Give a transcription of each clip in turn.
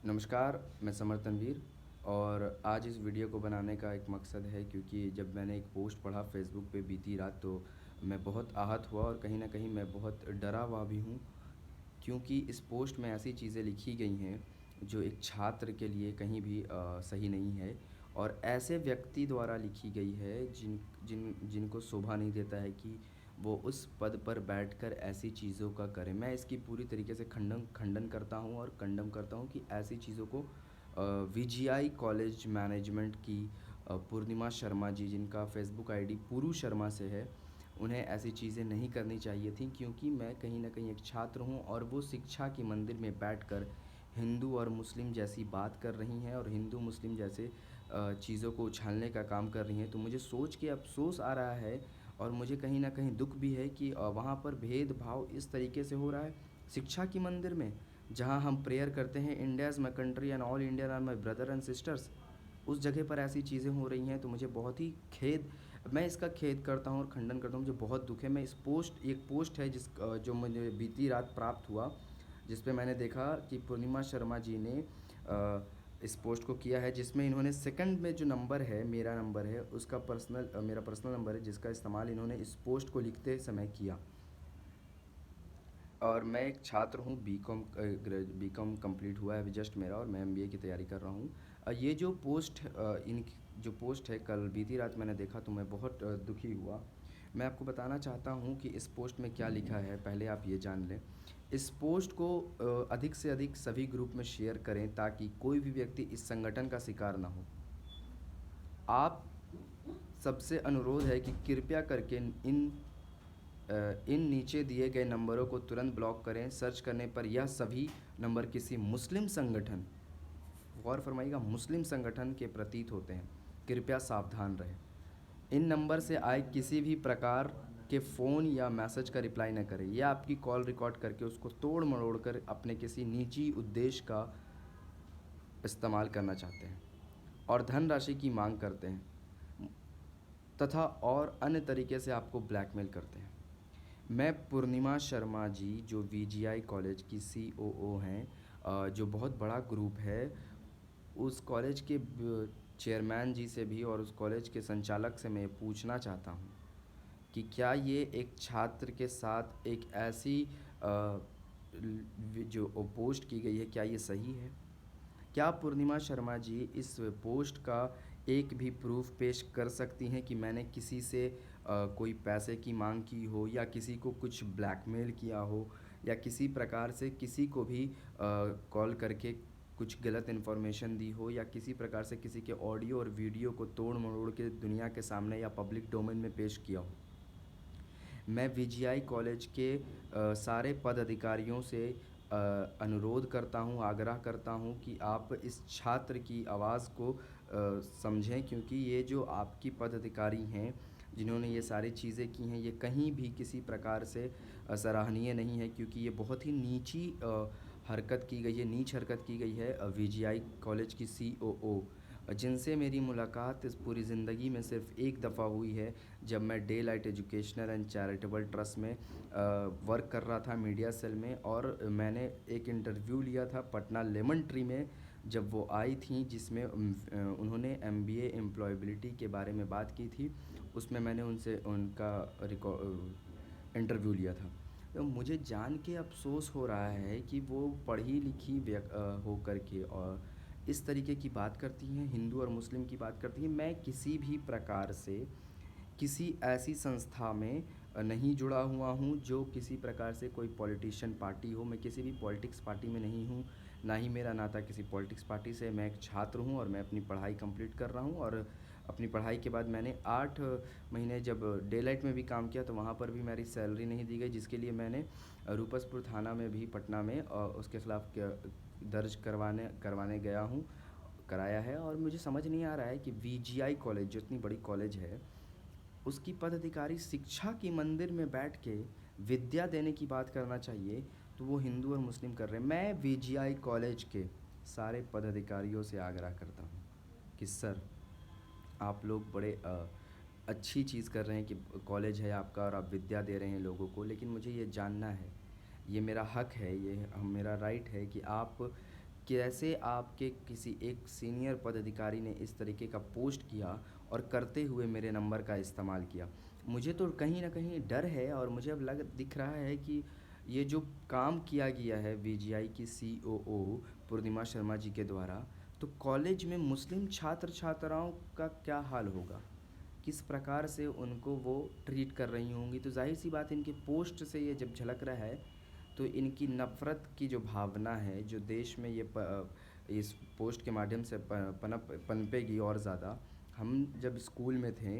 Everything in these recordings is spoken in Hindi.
नमस्कार, मैं समर तनवीर और आज इस वीडियो को बनाने का एक मकसद है क्योंकि जब मैंने एक पोस्ट पढ़ा फ़ेसबुक पे बीती रात तो मैं बहुत आहत हुआ और कहीं न कहीं मैं बहुत डरा हुआ भी हूँ। क्योंकि इस पोस्ट में ऐसी चीज़ें लिखी गई हैं जो एक छात्र के लिए कहीं भी सही नहीं है और ऐसे व्यक्ति द्वारा लिखी गई है जिनको शोभा नहीं देता है कि वो उस पद पर बैठकर ऐसी चीज़ों का करें। मैं इसकी पूरी तरीके से खंडन खंडन करता हूँ और कंडम करता हूँ कि ऐसी चीज़ों को वीजीआई कॉलेज मैनेजमेंट की पूर्णिमा शर्मा जी, जिनका फ़ेसबुक आईडी पुरु शर्मा से है, उन्हें ऐसी चीज़ें नहीं करनी चाहिए थी क्योंकि मैं कहीं न कहीं एक छात्र हूँ और वो शिक्षा के मंदिर में बैठकर हिंदू और मुस्लिम जैसी बात कर रही हैं और हिंदू मुस्लिम जैसे चीज़ों को उछालने का काम कर रही हैं। तो मुझे सोच के अफ़सोस आ रहा है और मुझे कहीं न कहीं दुःख भी है कि वहाँ पर भेदभाव इस तरीके से हो रहा है शिक्षा के मंदिर में, जहाँ हम प्रेयर करते हैं, India is my country and all Indian are my brother and sisters. उस जगह पर ऐसी चीज़ें हो रही हैं तो मुझे बहुत ही मैं इसका खेद करता हूँ और खंडन करता हूँ। मुझे बहुत दुःख है। मैं एक पोस्ट है जो मुझे बीती रात प्राप्त हुआ, जिस पे मैंने देखा कि पूर्णिमा शर्मा जी ने इस पोस्ट को किया है, जिसमें इन्होंने सेकंड में जो नंबर है, मेरा नंबर है, उसका मेरा पर्सनल नंबर है, जिसका इस्तेमाल इन्होंने इस पोस्ट को लिखते समय किया। और मैं एक छात्र हूँ, बीकॉम कंप्लीट हुआ है अभी जस्ट मेरा, और मैं एमबीए की तैयारी कर रहा हूँ। ये जो पोस्ट है कल बीती रात मैंने देखा तो मैं बहुत दुखी हुआ। मैं आपको बताना चाहता हूँ कि इस पोस्ट में क्या लिखा है, पहले आप ये जान लें। इस पोस्ट को अधिक से अधिक सभी ग्रुप में शेयर करें ताकि कोई भी व्यक्ति इस संगठन का शिकार ना हो। आप सबसे अनुरोध है कि कृपया करके इन नीचे दिए गए नंबरों को तुरंत ब्लॉक करें। सर्च करने पर यह सभी नंबर किसी मुस्लिम संगठन, गौर फरमाइएगा, मुस्लिम संगठन के प्रतीत होते हैं। कृपया सावधान रहें। इन नंबर से आए किसी भी प्रकार के फ़ोन या मैसेज का रिप्लाई न करें। यह आपकी कॉल रिकॉर्ड करके उसको तोड़ मरोड़ कर अपने किसी निजी उद्देश्य का इस्तेमाल करना चाहते हैं और धनराशि की मांग करते हैं तथा और अन्य तरीके से आपको ब्लैकमेल करते हैं। मैं पूर्णिमा शर्मा जी, जो वीजीआई कॉलेज की सीओओ हैं, जो बहुत बड़ा ग्रुप है, उस कॉलेज के चेयरमैन जी से भी और उस कॉलेज के संचालक से मैं ये पूछना चाहता हूँ कि क्या ये एक छात्र के साथ एक ऐसी जो पोस्ट की गई है, क्या ये सही है? क्या पूर्णिमा शर्मा जी इस पोस्ट का एक भी प्रूफ़ पेश कर सकती हैं कि मैंने किसी से कोई पैसे की माँग की हो या किसी को कुछ ब्लैकमेल किया हो या किसी प्रकार से किसी को भी कॉल करके कुछ गलत इन्फॉर्मेशन दी हो या किसी प्रकार से किसी के ऑडियो और वीडियो को तोड़-मरोड़ के दुनिया के सामने या पब्लिक डोमेन में पेश किया हो? मैं वीजीआई कॉलेज के सारे पदाधिकारियों से अनुरोध करता हूँ, आग्रह करता हूँ कि आप इस छात्र की आवाज़ को समझें, क्योंकि ये जो आपकी पदाधिकारी हैं, जिन्होंने ये सारी चीज़ें की हैं, ये कहीं भी किसी प्रकार से सराहनीय नहीं है, क्योंकि ये बहुत ही हरकत की गई है, नीच हरकत की गई है वीजीआई कॉलेज की सीओओ, जिनसे मेरी मुलाकात इस पूरी ज़िंदगी में सिर्फ़ एक दफ़ा हुई है, जब मैं day light educational and charitable trust में वर्क कर रहा था मीडिया सेल में, और मैंने एक इंटरव्यू लिया था पटना लेमन ट्री में, जब वो आई थी, जिसमें उन्होंने एमबीए एम्प्लॉयबिलिटी के बारे में बात की थी। उसमें मैंने उनसे उनका इंटरव्यू लिया था। तो मुझे जान के अफ़सोस हो रहा है कि वो पढ़ी लिखी हो कर के और इस तरीके की बात करती हैं, हिंदू और मुस्लिम की बात करती हैं। मैं किसी भी प्रकार से किसी ऐसी संस्था में नहीं जुड़ा हुआ हूँ जो किसी प्रकार से कोई पॉलिटिशियन पार्टी हो। मैं किसी भी पॉलिटिक्स पार्टी में नहीं हूँ, ना ही मेरा नाता किसी पॉलिटिक्स पार्टी से। मैं एक छात्र हूँ और मैं अपनी पढ़ाई कंप्लीट कर रहा हूँ, और अपनी पढ़ाई के बाद मैंने 8 महीने जब डे लाइट में भी काम किया तो वहाँ पर भी मेरी सैलरी नहीं दी गई, जिसके लिए मैंने रूपसपुर थाना में भी पटना में उसके खिलाफ़ दर्ज करवाने गया हूँ, कराया है। और मुझे समझ नहीं आ रहा है कि वीजीआई कॉलेज, जो इतनी बड़ी कॉलेज है, उसकी पदाधिकारी शिक्षा की मंदिर में बैठ के विद्या देने की बात करना चाहिए, तो वो हिंदू और मुस्लिम कर रहे हैं। मैं वीजीआई कॉलेज के सारे पदाधिकारियों से आग्रह करता हूँ कि सर, आप लोग बड़े अच्छी चीज़ कर रहे हैं कि कॉलेज है आपका और आप विद्या दे रहे हैं लोगों को, लेकिन मुझे ये जानना है, ये मेरा हक है, ये मेरा राइट है कि आप कैसे आपके किसी एक सीनियर पदाधिकारी ने इस तरीके का पोस्ट किया और करते हुए मेरे नंबर का इस्तेमाल किया। मुझे तो कहीं न कहीं डर है और मुझे अब लग दिख रहा है कि ये जो काम किया गया है वीजीआई की सीओओ पूर्णिमा शर्मा जी के द्वारा, तो कॉलेज में मुस्लिम छात्र-छात्राओं का क्या हाल होगा? किस प्रकार से उनको वो ट्रीट कर रही होंगी? तो ज़ाहिर-सी बात है इनके पोस्ट से ये जब झलक रहा है, तो इनकी नफ़रत की जो भावना है, जो देश में इस पोस्ट के माध्यम से पनपेगी और ज़्यादा। हम जब स्कूल में थे,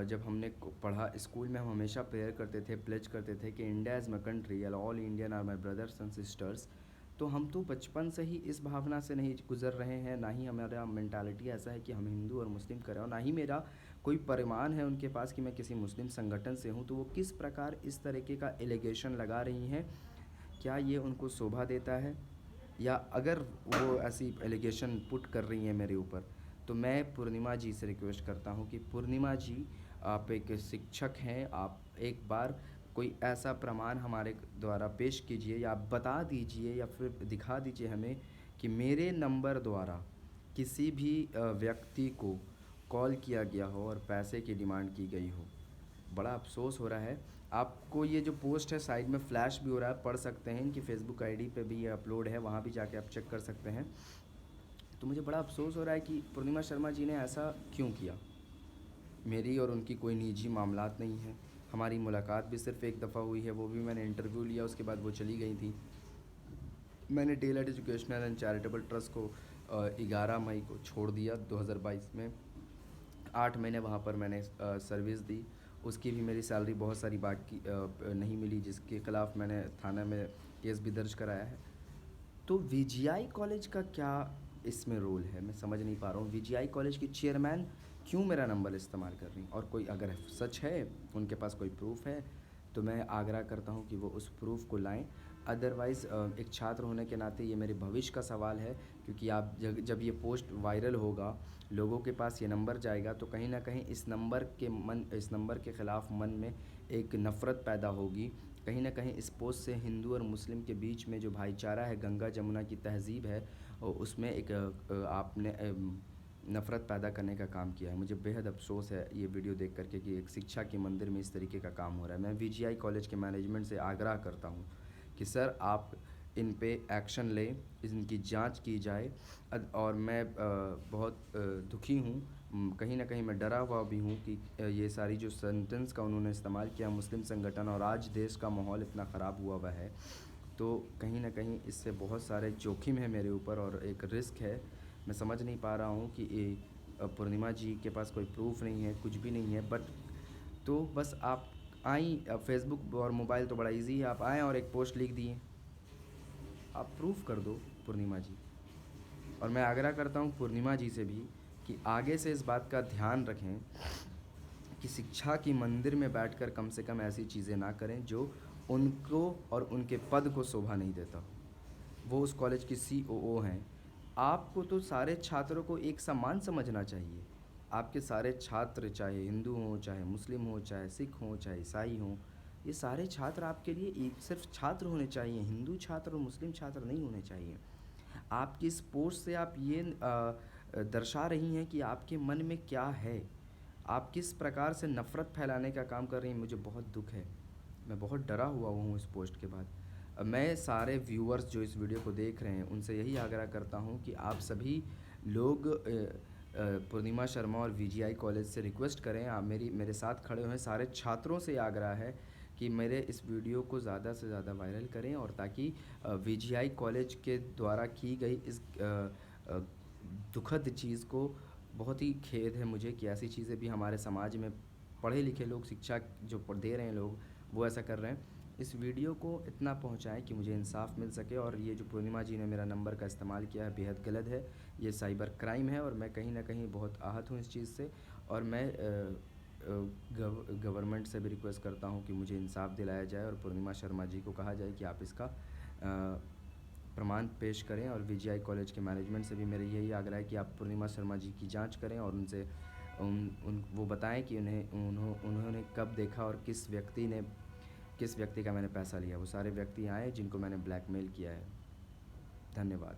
जब हमने पढ़ा स्कूल में, हम हमेशा प्रेयर करते थे, प्लेज करते थे कि India is my country and all Indian are my brothers and sisters. तो हम तो बचपन से ही इस भावना से नहीं गुजर रहे हैं, ना ही हमारा मेंटालिटी ऐसा है कि हम हिंदू और मुस्लिम करें, और ना ही मेरा कोई परिमाण है उनके पास कि मैं किसी मुस्लिम संगठन से हूँ। तो वो किस प्रकार इस तरीके का एलिगेशन लगा रही हैं? क्या ये उनको शोभा देता है? या अगर वो ऐसी एलिगेशन पुट कर रही हैं मेरे ऊपर, तो मैं पूर्णिमा जी से रिक्वेस्ट करता हूँ कि पूर्णिमा जी, आप एक शिक्षक हैं, आप एक बार कोई ऐसा प्रमाण हमारे द्वारा पेश कीजिए, या आप बता दीजिए या फिर दिखा दीजिए हमें कि मेरे नंबर द्वारा किसी भी व्यक्ति को कॉल किया गया हो और पैसे की डिमांड की गई हो। बड़ा अफ़सोस हो रहा है। आपको ये जो पोस्ट है साइड में फ्लैश भी हो रहा है, पढ़ सकते हैं, इनकी फ़ेसबुक आईडी पे भी ये अपलोड है, वहाँ भी जाके आप चेक कर सकते हैं। तो मुझे बड़ा अफ़सोस हो रहा है कि पूर्णिमा शर्मा जी ने ऐसा क्यों किया। मेरी और उनकी कोई निजी मामलात नहीं है। हमारी मुलाकात भी सिर्फ़ एक दफ़ा हुई है, वो भी मैंने इंटरव्यू लिया, उसके बाद वो चली गई थी। मैंने Delight educational and charitable trust को 11 मई को छोड़ दिया 2022 में। 8 महीने वहाँ पर मैंने सर्विस दी। उसकी भी मेरी सैलरी बहुत सारी बाकी नहीं मिली, जिसके ख़िलाफ़ मैंने थाना में केस भी दर्ज कराया है। तो वीजीआई कॉलेज का क्या इसमें रोल है, मैं समझ नहीं पा रहा हूँ। वीजीआई कॉलेज की चेयरमैन क्यों मेरा नंबर इस्तेमाल कर रही हैं? और कोई अगर सच है, उनके पास कोई प्रूफ़ है, तो मैं आग्रह करता हूँ कि वो उस प्रूफ़ को लाएँ। अदरवाइज़ एक छात्र होने के नाते ये मेरे भविष्य का सवाल है, क्योंकि आप जब ये पोस्ट वायरल होगा, लोगों के पास ये नंबर जाएगा, तो कहीं न कहीं इस नंबर के ख़िलाफ़ मन में एक नफ़रत पैदा होगी। कहीं न कहीं इस पोस्ट से हिंदू और मुस्लिम के बीच में जो भाईचारा है, गंगा जमुना की तहज़ीब है, उसमें एक आपने नफ़रत पैदा करने का काम किया है। मुझे बेहद अफ़सोस है ये वीडियो देख कर के कि एक शिक्षा के मंदिर में इस तरीके का काम हो रहा है। मैं वीजीआई कॉलेज के मैनेजमेंट से आग्रह करता हूँ कि सर, आप इन पे एक्शन लें, इनकी जांच की जाए। और मैं बहुत दुखी हूँ, कहीं न कहीं मैं डरा हुआ भी हूँ कि ये सारी जो सेंटेंस का उन्होंने इस्तेमाल किया मुस्लिम संगठन, और आज देश का माहौल इतना ख़राब हुआ है, तो कहीं न कहीं इससे बहुत सारे जोखिम है मेरे ऊपर और एक रिस्क है। मैं समझ नहीं पा रहा हूँ कि पूर्णिमा जी के पास कोई प्रूफ़ नहीं है, कुछ भी नहीं है, बट तो बस आप आईं, फ़ेसबुक और मोबाइल तो बड़ा ईज़ी है, आप आएँ और एक पोस्ट लिख दिए। आप प्रूफ़ कर दो पूर्णिमा जी। और मैं आग्रह करता हूँ पूर्णिमा जी से भी कि आगे से इस बात का ध्यान रखें कि शिक्षा की मंदिर में बैठकर कम से कम ऐसी चीज़ें ना करें जो उनको और उनके पद को शोभा नहीं देता हो। वो उस कॉलेज की सीओओ हैं। आपको तो सारे छात्रों को एक समान समझना चाहिए। आपके सारे छात्र, चाहे हिंदू हों, चाहे मुस्लिम हों, चाहे सिख हों, चाहे ईसाई हों, ये सारे छात्र आपके लिए एक सिर्फ़ छात्र होने चाहिए, हिंदू छात्र और मुस्लिम छात्र नहीं होने चाहिए। आपकी इस पोस्ट से आप ये दर्शा रही हैं कि आपके मन में क्या है। आप किस प्रकार से नफ़रत फैलाने का काम कर रही हैं, मुझे बहुत दुःख है। मैं बहुत डरा हुआ हूँ इस पोस्ट के बाद। मैं सारे व्यूअर्स जो इस वीडियो को देख रहे हैं, उनसे यही आग्रह करता हूँ कि आप सभी लोग पूर्णिमा शर्मा और वीजीआई कॉलेज से रिक्वेस्ट करें, आप मेरे साथ खड़े हुए सारे छात्रों से आग्रह है कि मेरे इस वीडियो को ज़्यादा से ज़्यादा वायरल करें, और ताकि वीजीआई कॉलेज के द्वारा की गई इस दुखद चीज़ को, बहुत ही खेद है मुझे कि ऐसी चीज़ें भी हमारे समाज में पढ़े लिखे लोग, शिक्षा जो दे रहे हैं लोग, वो ऐसा कर रहे हैं। इस वीडियो को इतना पहुंचाएं कि मुझे इंसाफ मिल सके, और ये जो पूर्णिमा जी ने मेरा नंबर का इस्तेमाल किया है, बेहद गलत है। ये साइबर क्राइम है, और मैं कहीं ना कहीं बहुत आहत हूँ इस चीज़ से। और मैं गवर्नमेंट से भी रिक्वेस्ट करता हूँ कि मुझे इंसाफ दिलाया जाए, और पूर्णिमा शर्मा जी को कहा जाए कि आप इसका प्रमाण पेश करें। और वीजीआई कॉलेज के मैनेजमेंट से भी मेरा यही आग्रह है कि आप पूर्णिमा शर्मा जी की जांच करें, और उनसे वो बताएं कि उन्होंने कब देखा और किस व्यक्ति का मैंने पैसा लिया। वो सारे व्यक्ति आए जिनको मैंने ब्लैकमेल किया है। धन्यवाद।